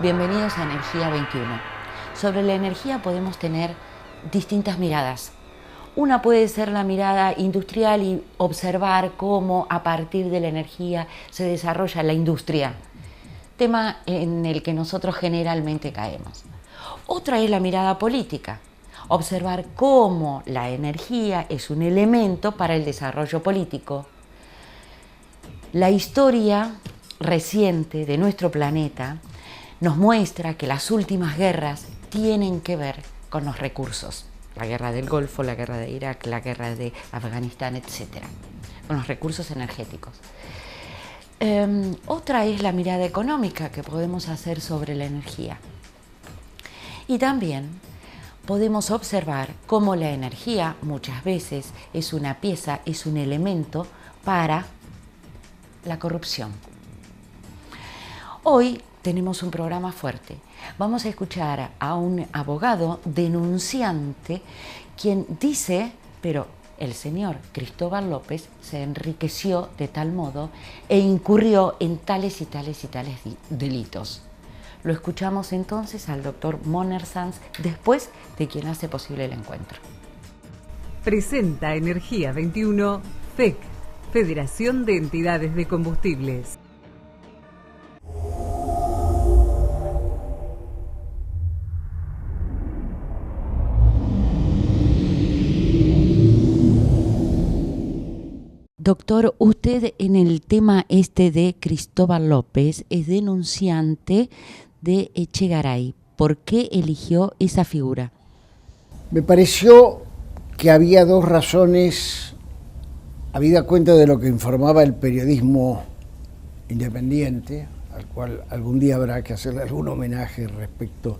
Bienvenidos a Energía 21. Sobre la energía podemos tener distintas miradas. Una puede ser la mirada industrial y observar cómo a partir de la energía se desarrolla la industria, tema en el que nosotros generalmente caemos. Otra es la mirada política, observar cómo la energía es un elemento para el desarrollo político. La historia reciente de nuestro planeta nos muestra que las últimas guerras tienen que ver con los recursos. La guerra del Golfo, la guerra de Irak, la guerra de Afganistán, etc. Con los recursos energéticos. Otra es la mirada económica que podemos hacer sobre la energía. Y también podemos observar cómo la energía muchas veces es una pieza, es un elemento para la corrupción. Hoy tenemos un programa fuerte. Vamos a escuchar a un abogado denunciante quien dice, pero el señor Cristóbal López se enriqueció de tal modo e incurrió en tales y tales y tales delitos. Lo escuchamos entonces al doctor Moner Sanz después de quien hace posible el encuentro. Presenta Energía 21, FEC, Federación de Entidades de Combustibles. Doctor, usted en el tema de Cristóbal López es denunciante de Echegaray. ¿Por qué eligió esa figura? Me pareció que había dos razones, habida cuenta de lo que informaba el periodismo independiente, al cual algún día habrá que hacerle algún homenaje respecto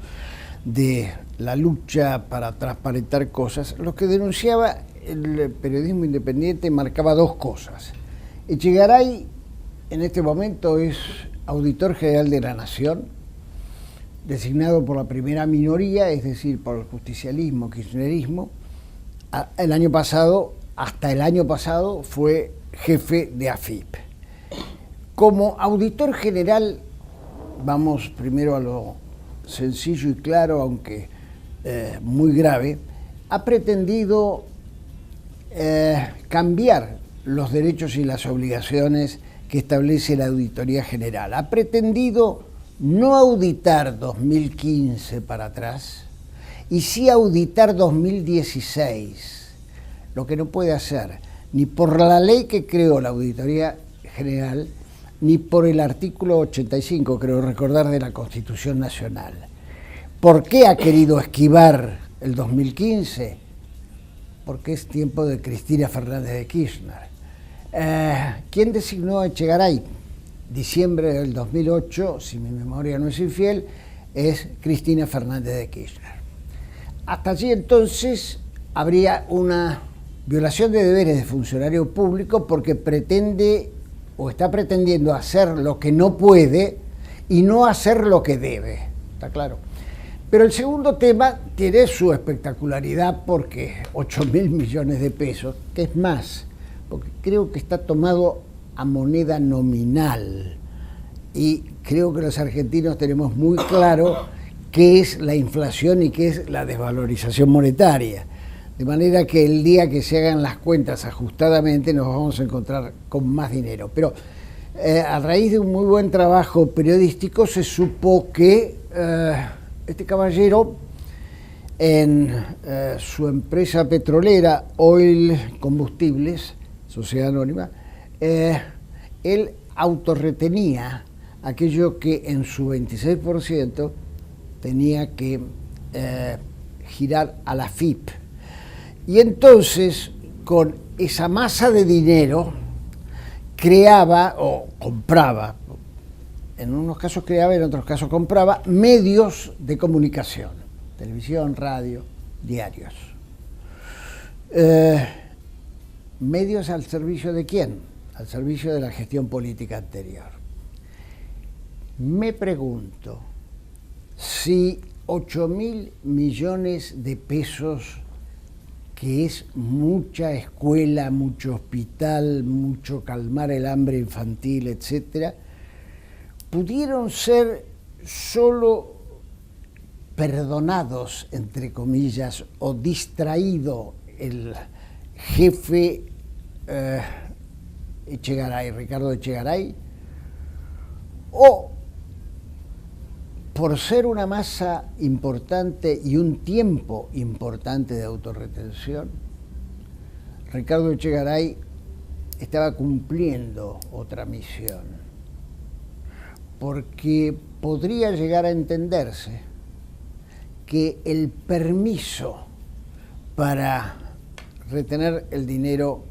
de la lucha para transparentar cosas. Lo que denunciaba el periodismo independiente marcaba dos cosas. Echegaray en este momento es auditor general de la Nación, designado por la primera minoría, es decir, por el justicialismo, kirchnerismo. Hasta el año pasado fue jefe de AFIP. Como auditor general, vamos primero a lo sencillo y claro, aunque muy grave, ha pretendido cambiar los derechos y las obligaciones que establece la Auditoría General. Ha pretendido no auditar 2015 para atrás y sí auditar 2016, lo que no puede hacer ni por la ley que creó la Auditoría General ni por el artículo 85, creo recordar, de la Constitución Nacional. ¿Por qué ha querido esquivar el 2015? Porque es tiempo de Cristina Fernández de Kirchner. ¿Quién designó a Echegaray? Diciembre del 2008, si mi memoria no es infiel, es Cristina Fernández de Kirchner. Hasta allí entonces habría una violación de deberes de funcionario público porque pretende o está pretendiendo hacer lo que no puede y no hacer lo que debe. ¿Está claro? Pero el segundo tema tiene su espectacularidad porque 8.000 millones de pesos, que es más, porque creo que está tomado a moneda nominal y creo que los argentinos tenemos muy claro qué es la inflación y qué es la desvalorización monetaria. De manera que el día que se hagan las cuentas ajustadamente nos vamos a encontrar con más dinero. Pero a raíz de un muy buen trabajo periodístico se supo que este caballero en su empresa petrolera Oil Combustibles, Sociedad Anónima, él autorretenía aquello que en su 26% tenía que girar a la FIP. Y entonces, con esa masa de dinero, creaba o compraba, en unos casos creaba, en otros casos compraba, medios de comunicación, televisión, radio, diarios. ¿Medios al servicio de quién? Al servicio de la gestión política anterior. Me pregunto si 8.000 millones de pesos, que es mucha escuela, mucho hospital, mucho calmar el hambre infantil, etcétera, pudieron ser solo perdonados, entre comillas, o distraído el jefe Ricardo Echegaray, o por ser una masa importante y un tiempo importante de autorretención, Ricardo Echegaray estaba cumpliendo otra misión, porque podría llegar a entenderse que el permiso para retener el dinero,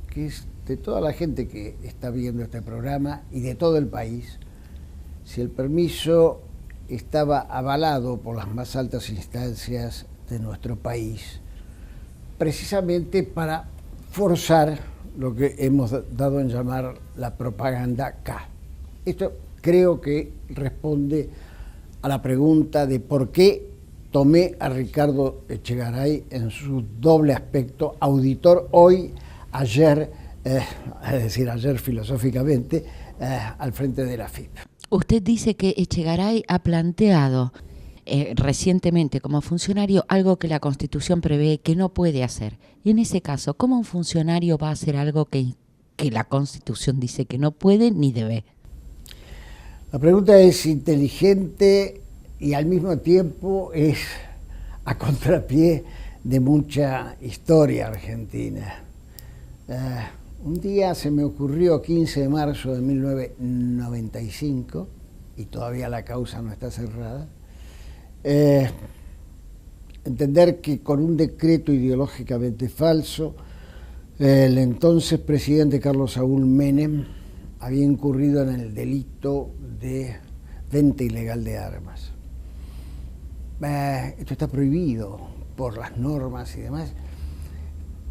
que es de toda la gente que está viendo este programa y de todo el país, si el permiso estaba avalado por las más altas instancias de nuestro país, precisamente para forzar lo que hemos dado en llamar la propaganda K. Esto creo que responde a la pregunta de por qué tomé a Ricardo Echegaray en su doble aspecto, auditor hoy, ayer, es decir, ayer filosóficamente, al frente de la FIP. Usted dice que Echegaray ha planteado recientemente como funcionario algo que la Constitución prevé que no puede hacer. Y en ese caso, ¿cómo un funcionario va a hacer algo que la Constitución dice que no puede ni debe? La pregunta es inteligente y al mismo tiempo es a contrapié de mucha historia argentina. Un día se me ocurrió, 15 de marzo de 1995, y todavía la causa no está cerrada, entender que con un decreto ideológicamente falso, el entonces presidente Carlos Saúl Menem había incurrido en el delito de venta ilegal de armas. Esto está prohibido por las normas y demás.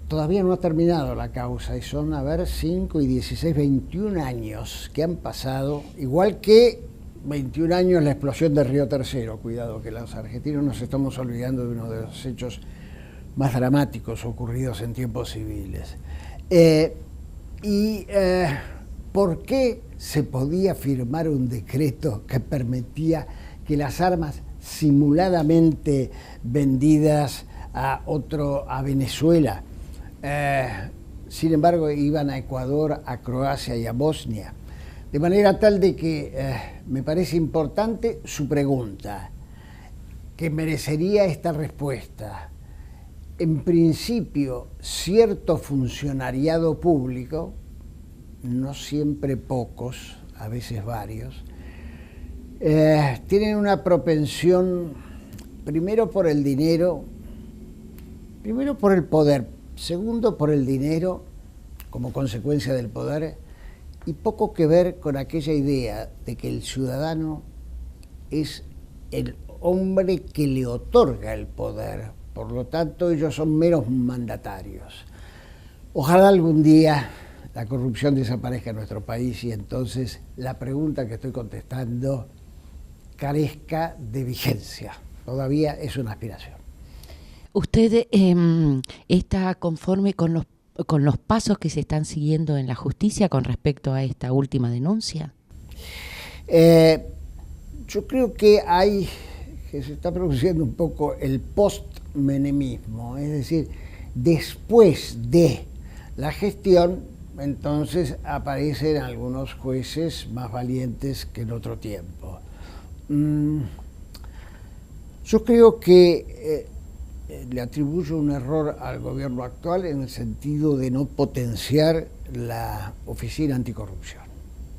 Todavía no ha terminado la causa y son, 5 y 16, 21 años que han pasado, igual que 21 años la explosión de Río Tercero. Cuidado, que los argentinos nos estamos olvidando de uno de los hechos más dramáticos ocurridos en tiempos civiles. ¿Por qué se podía firmar un decreto que permitía que las armas simuladamente vendidas a Venezuela, sin embargo, iban a Ecuador, a Croacia y a Bosnia? De manera tal de que me parece importante su pregunta, que merecería esta respuesta. En principio, cierto funcionariado público, no siempre pocos, a veces varios, tienen una propensión, primero por el dinero, primero por el poder, segundo por el dinero como consecuencia del poder, y poco que ver con aquella idea de que el ciudadano es el hombre que le otorga el poder, por lo tanto ellos son meros mandatarios. Ojalá algún día la corrupción desaparezca en nuestro país y entonces la pregunta que estoy contestando carezca de vigencia. Todavía es una aspiración. ¿Usted está conforme con los pasos que se están siguiendo en la justicia con respecto a esta última denuncia? Yo creo que se está produciendo un poco el post-menemismo, es decir, después de la gestión, entonces aparecen algunos jueces más valientes que en otro tiempo. Yo creo que le atribuyo un error al gobierno actual en el sentido de no potenciar la Oficina Anticorrupción,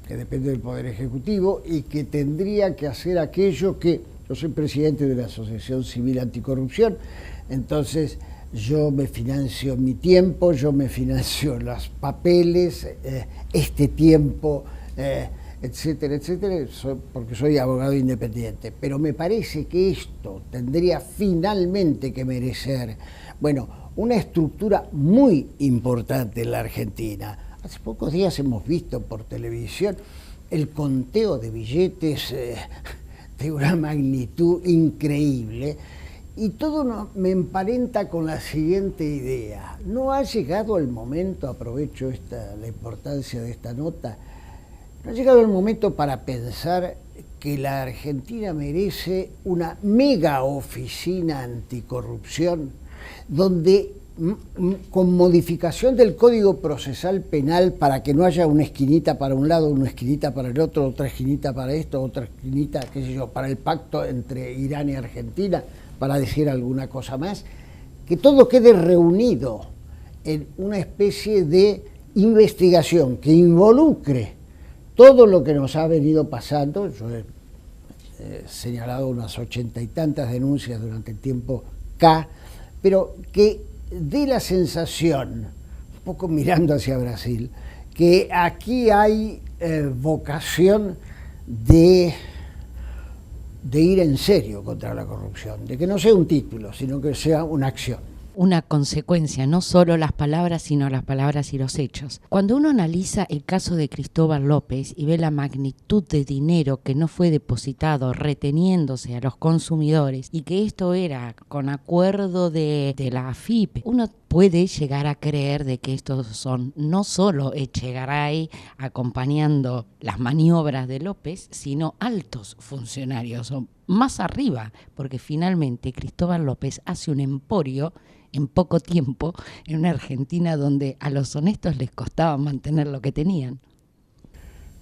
que depende del Poder Ejecutivo y que tendría que hacer aquello que... Yo soy presidente de la Asociación Civil Anticorrupción, entonces yo me financio mi tiempo, yo me financio los papeles, este tiempo, etcétera, etcétera, porque soy abogado independiente. Pero me parece que esto tendría finalmente que merecer, una estructura muy importante en la Argentina. Hace pocos días hemos visto por televisión el conteo de billetes de una magnitud increíble, y todo me emparenta con la siguiente idea. ¿No ha llegado el momento, aprovecho la importancia de esta nota, no ha llegado el momento para pensar que la Argentina merece una mega oficina anticorrupción donde con modificación del Código Procesal Penal para que no haya una esquinita para un lado, una esquinita para el otro, otra esquinita para esto, otra esquinita, qué sé yo, para el pacto entre Irán y Argentina, para decir alguna cosa más, que todo quede reunido en una especie de investigación que involucre todo lo que nos ha venido pasando. Yo he señalado unas 80 y tantas denuncias durante el tiempo K, pero que dé la sensación, un poco mirando hacia Brasil, que aquí hay vocación de ir en serio contra la corrupción, de que no sea un título, sino que sea una acción. Una consecuencia, no solo las palabras, sino las palabras y los hechos. Cuando uno analiza el caso de Cristóbal López y ve la magnitud de dinero que no fue depositado reteniéndose a los consumidores y que esto era con acuerdo de la AFIP, uno puede llegar a creer de que estos son no solo Echegaray acompañando las maniobras de López, sino altos funcionarios, o más arriba, porque finalmente Cristóbal López hace un emporio en poco tiempo en una Argentina donde a los honestos les costaba mantener lo que tenían.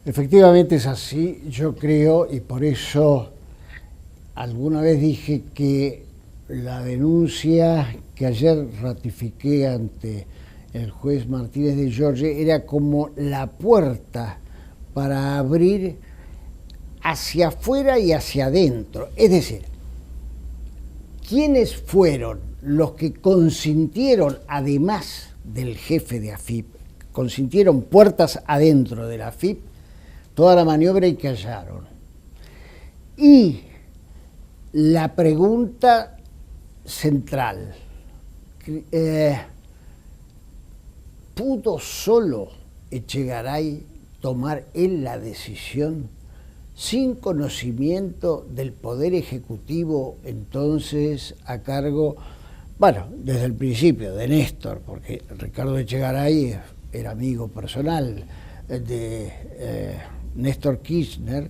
Efectivamente es así, yo creo, y por eso alguna vez dije que la denuncia que ayer ratifiqué ante el juez Martínez de Giorgi era como la puerta para abrir hacia afuera y hacia adentro. Es decir, ¿quiénes fueron los que consintieron, además del jefe de AFIP, consintieron puertas adentro de la AFIP, toda la maniobra y callaron? Y la pregunta central, ¿pudo solo Echegaray tomar él la decisión sin conocimiento del Poder Ejecutivo entonces a cargo, bueno, desde el principio de Néstor, porque Ricardo Echegaray era amigo personal de Néstor Kirchner,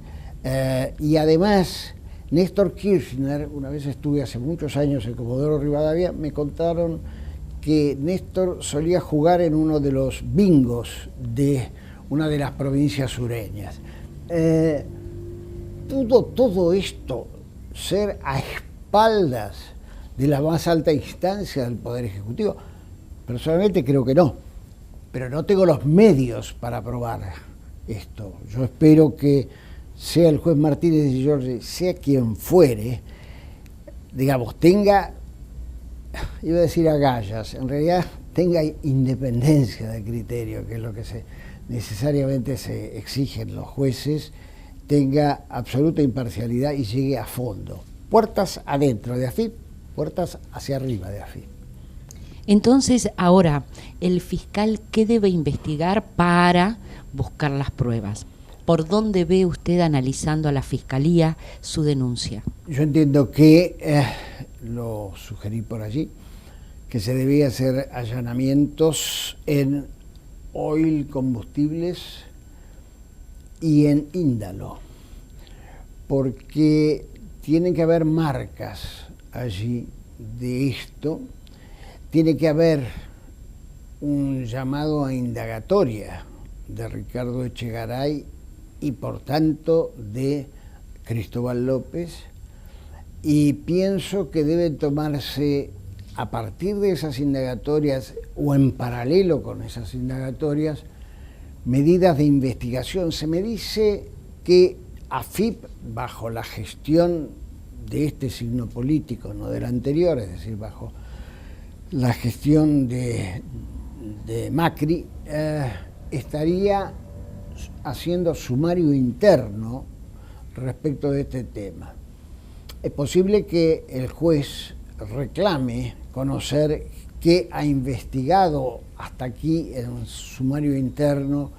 y además Néstor Kirchner, una vez estuve hace muchos años en Comodoro Rivadavia, me contaron que Néstor solía jugar en uno de los bingos de una de las provincias sureñas. ¿Pudo todo esto ser a espaldas de la más alta instancia del Poder Ejecutivo? Personalmente creo que no, pero no tengo los medios para probar esto. Yo espero que sea el juez Martínez de Giorgi, sea quien fuere, digamos, tenga, iba a decir agallas, en realidad tenga independencia de criterio, que es lo que necesariamente se exigen los jueces, tenga absoluta imparcialidad y llegue a fondo. Puertas adentro de AFIP, puertas hacia arriba de AFIP. Entonces, ahora, el fiscal, ¿qué debe investigar para buscar las pruebas? ¿Por dónde ve usted, analizando a la Fiscalía, su denuncia? Yo entiendo que, lo sugerí por allí, que se debía hacer allanamientos en Oil Combustibles y en Índalo, porque tienen que haber marcas allí de esto, tiene que haber un llamado a indagatoria de Ricardo Echegaray y por tanto de Cristóbal López, y pienso que deben tomarse a partir de esas indagatorias o en paralelo con esas indagatorias medidas de investigación. Se me dice que AFIP, bajo la gestión de este signo político, no del anterior, es decir, bajo la gestión de Macri, estaría haciendo sumario interno respecto de este tema. Es posible que el juez reclame conocer qué ha investigado hasta aquí en sumario interno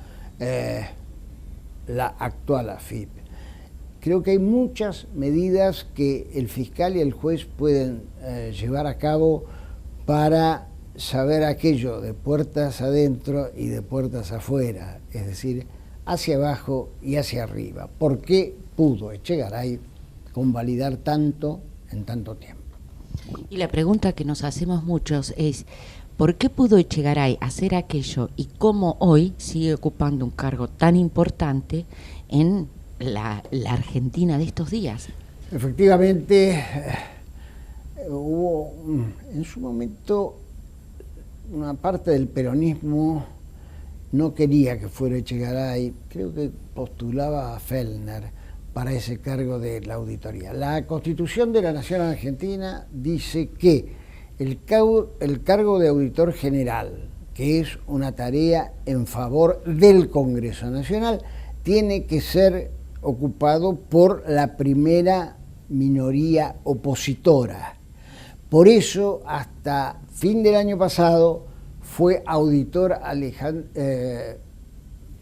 la actual AFIP. Creo que hay muchas medidas que el fiscal y el juez pueden llevar a cabo para saber aquello de puertas adentro y de puertas afuera, es decir, hacia abajo y hacia arriba. ¿Por qué pudo Echegaray convalidar tanto en tanto tiempo? Y la pregunta que nos hacemos muchos es, ¿por qué pudo Echegaray hacer aquello y cómo hoy sigue ocupando un cargo tan importante en la Argentina de estos días? Efectivamente, hubo en su momento una parte del peronismo no quería que fuera Echegaray, creo que postulaba a Fellner para ese cargo de la auditoría. La Constitución de la Nación Argentina dice que el cargo de auditor general, que es una tarea en favor del Congreso Nacional, tiene que ser ocupado por la primera minoría opositora. Por eso, hasta fin del año pasado, fue auditor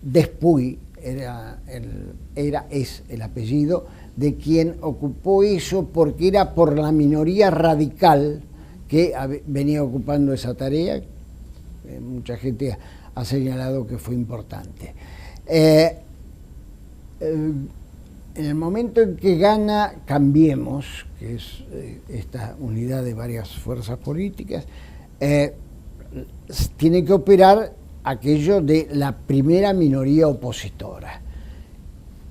Despuy, es el apellido de quien ocupó eso, porque era por la minoría radical que venía ocupando esa tarea. Mucha gente ha señalado que fue importante. En el momento en que gana Cambiemos, que es esta unidad de varias fuerzas políticas, tiene que operar aquello de la primera minoría opositora.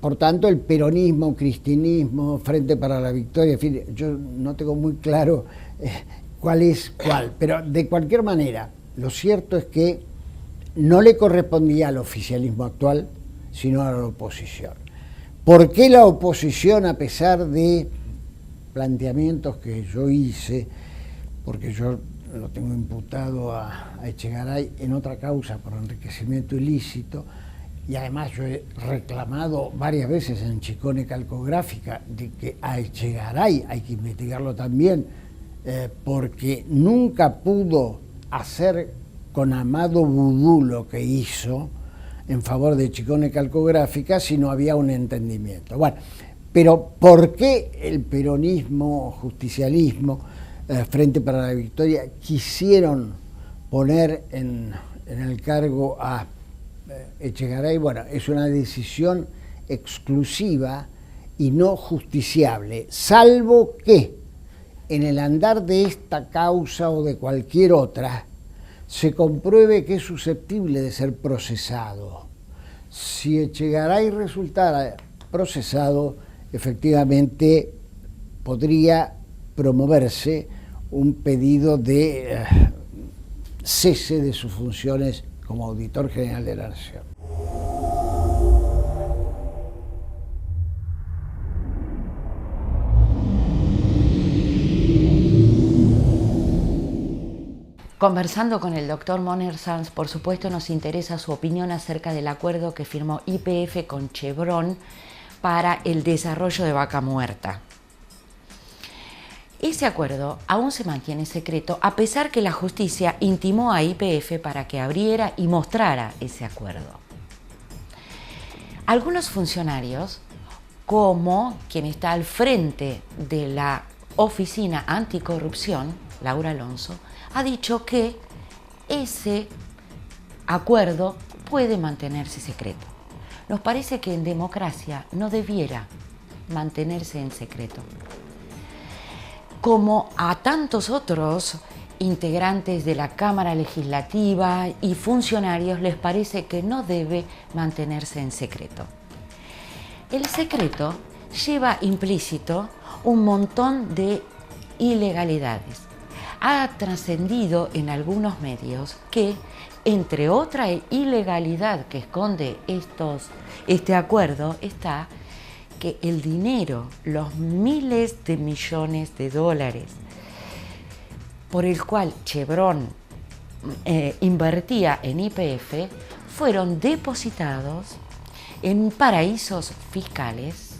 Por tanto, el peronismo, cristinismo, Frente para la Victoria, en fin, yo no tengo muy claro cuál es cuál, pero de cualquier manera, lo cierto es que no le correspondía al oficialismo actual, sino a la oposición. ¿Por qué la oposición, a pesar de planteamientos que yo hice, porque yo lo tengo imputado a Echegaray en otra causa por enriquecimiento ilícito, y además yo he reclamado varias veces en Chicone Calcográfica de que a Echegaray hay que investigarlo también, porque nunca pudo hacer con Amado Vudú lo que hizo en favor de Chicone Calcográfica si no había un entendimiento. Bueno, pero ¿por qué el peronismo, justicialismo, Frente para la Victoria quisieron poner en el cargo a Echegaray? Bueno, es una decisión exclusiva y no justiciable, salvo que en el andar de esta causa o de cualquier otra se compruebe que es susceptible de ser procesado. Si Echegaray resultara procesado, efectivamente podría promoverse un pedido de cese de sus funciones como auditor general de la Nación. Conversando con el doctor Moner Sanz, por supuesto nos interesa su opinión acerca del acuerdo que firmó YPF con Chevron para el desarrollo de Vaca Muerta. Ese acuerdo aún se mantiene secreto, a pesar que la justicia intimó a YPF para que abriera y mostrara ese acuerdo. Algunos funcionarios, como quien está al frente de la Oficina Anticorrupción, Laura Alonso, ha dicho que ese acuerdo puede mantenerse secreto. Nos parece que en democracia no debiera mantenerse en secreto. Como a tantos otros integrantes de la Cámara Legislativa y funcionarios les parece que no debe mantenerse en secreto. El secreto lleva implícito un montón de ilegalidades. Ha trascendido en algunos medios que, entre otra ilegalidad que esconde este acuerdo, está que el dinero, los miles de millones de dólares por el cual Chevron invertía en YPF fueron depositados en paraísos fiscales,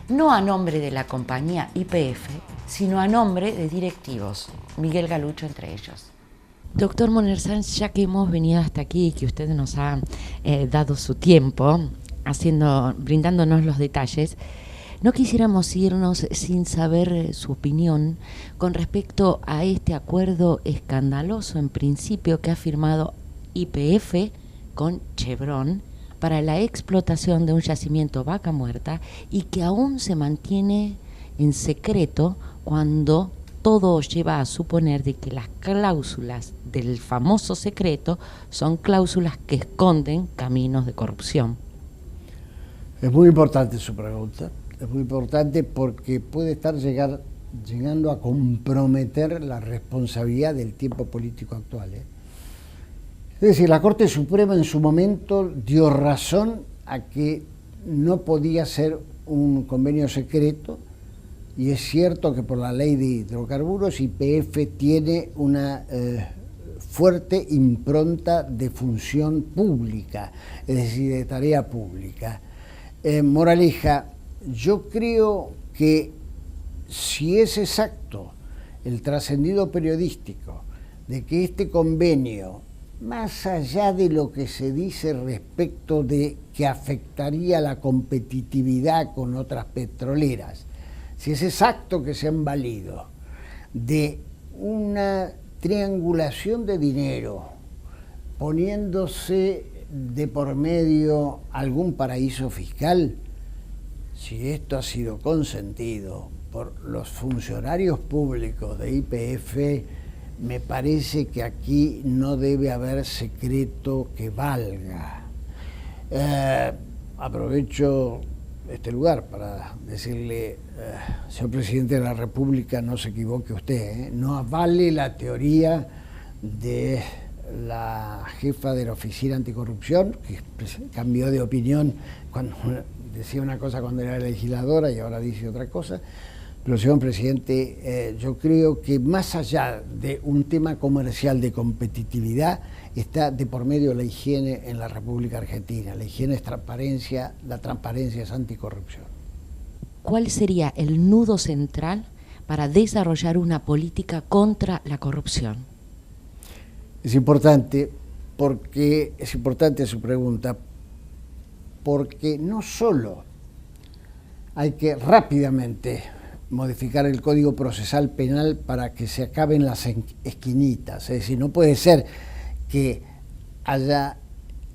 no a nombre de la compañía YPF, sino a nombre de directivos, Miguel Galucho entre ellos. Doctor Moner Sanz, ya que hemos venido hasta aquí y que usted nos ha dado su tiempo, brindándonos los detalles, no quisiéramos irnos sin saber su opinión con respecto a este acuerdo escandaloso en principio que ha firmado YPF con Chevron para la explotación de un yacimiento Vaca Muerta y que aún se mantiene en secreto cuando todo lleva a suponer de que las cláusulas del famoso secreto son cláusulas que esconden caminos de corrupción. Es muy importante su pregunta, es muy importante porque puede estar llegando a comprometer la responsabilidad del tiempo político actual. Es decir, la Corte Suprema en su momento dio razón a que no podía ser un convenio secreto, y es cierto que por la ley de hidrocarburos YPF tiene una fuerte impronta de función pública, es decir, de tarea pública. Moraleja, yo creo que si es exacto el trascendido periodístico de que este convenio, más allá de lo que se dice respecto de que afectaría la competitividad con otras petroleras, si es exacto que se han valido de una triangulación de dinero, poniéndose de por medio algún paraíso fiscal, si esto ha sido consentido por los funcionarios públicos de YPF, me parece que aquí no debe haber secreto que valga. Aprovecho este lugar para decirle, señor presidente de la República, no se equivoque usted, no vale la teoría de la jefa de la Oficina Anticorrupción, que cambió de opinión cuando decía una cosa cuando era legisladora y ahora dice otra cosa. Pero, señor presidente, yo creo que más allá de un tema comercial de competitividad, está de por medio la higiene en la República Argentina. La higiene es transparencia, la transparencia es anticorrupción. ¿Cuál sería el nudo central para desarrollar una política contra la corrupción? Es importante su pregunta, porque no solo hay que rápidamente modificar el Código Procesal Penal para que se acaben las esquinitas, es decir, no puede ser que haya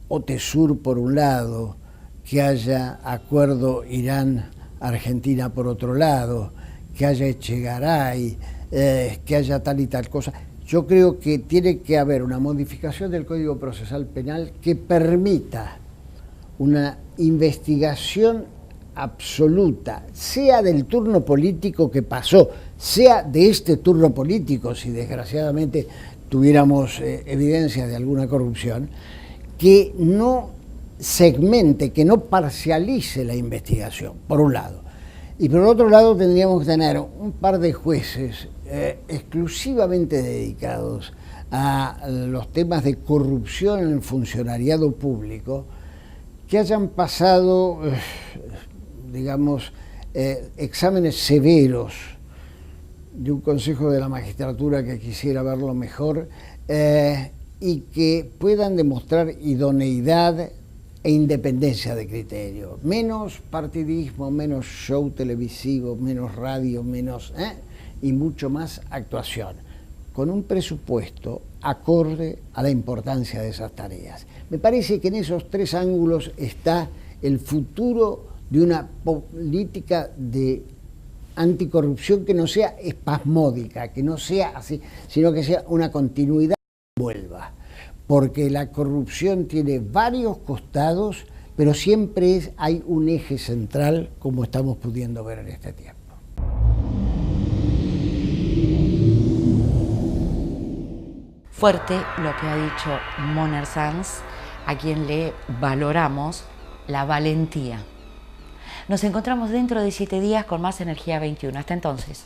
OTESUR por un lado, que haya acuerdo Irán-Argentina por otro lado, que haya Echegaray, que haya tal y tal cosa. Yo creo que tiene que haber una modificación del Código Procesal Penal que permita una investigación absoluta, sea del turno político que pasó, sea de este turno político, si desgraciadamente tuviéramos evidencia de alguna corrupción, que no segmente, que no parcialice la investigación, por un lado. Y por otro lado tendríamos que tener un par de jueces exclusivamente dedicados a los temas de corrupción en el funcionariado público, que hayan pasado, digamos, exámenes severos de un Consejo de la Magistratura que quisiera verlo mejor, y que puedan demostrar idoneidad e independencia de criterio, menos partidismo, menos show televisivo, menos radio, menos y mucho más actuación, con un presupuesto acorde a la importancia de esas tareas. Me parece que en esos tres ángulos está el futuro de una política de anticorrupción que no sea espasmódica, que no sea así, sino que sea una continuidad que vuelva. Porque la corrupción tiene varios costados, pero siempre hay un eje central, como estamos pudiendo ver en este tiempo. Fuerte lo que ha dicho Moner Sanz, a quien le valoramos la valentía. Nos encontramos dentro de 7 días con más Energía 21. Hasta entonces.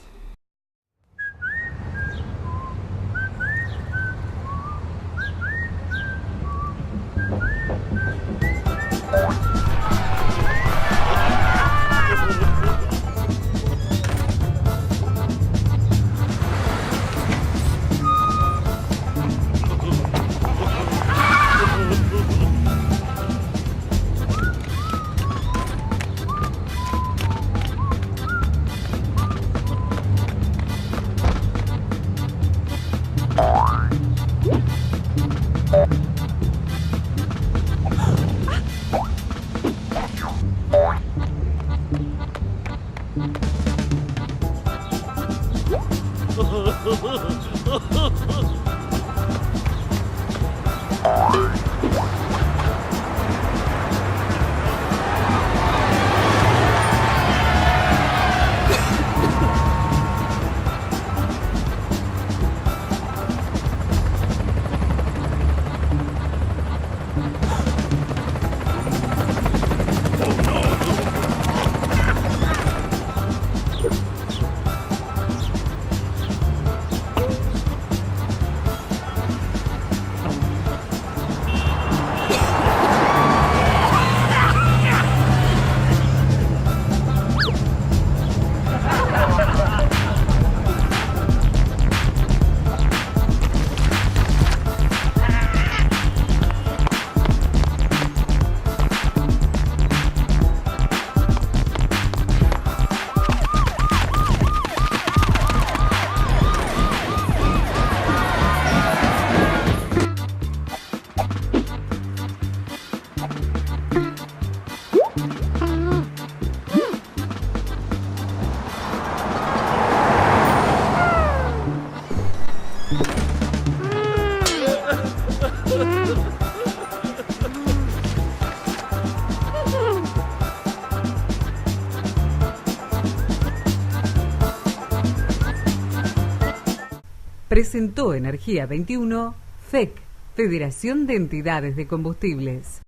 Presentó Energía 21, FEC, Federación de Entidades de Combustibles.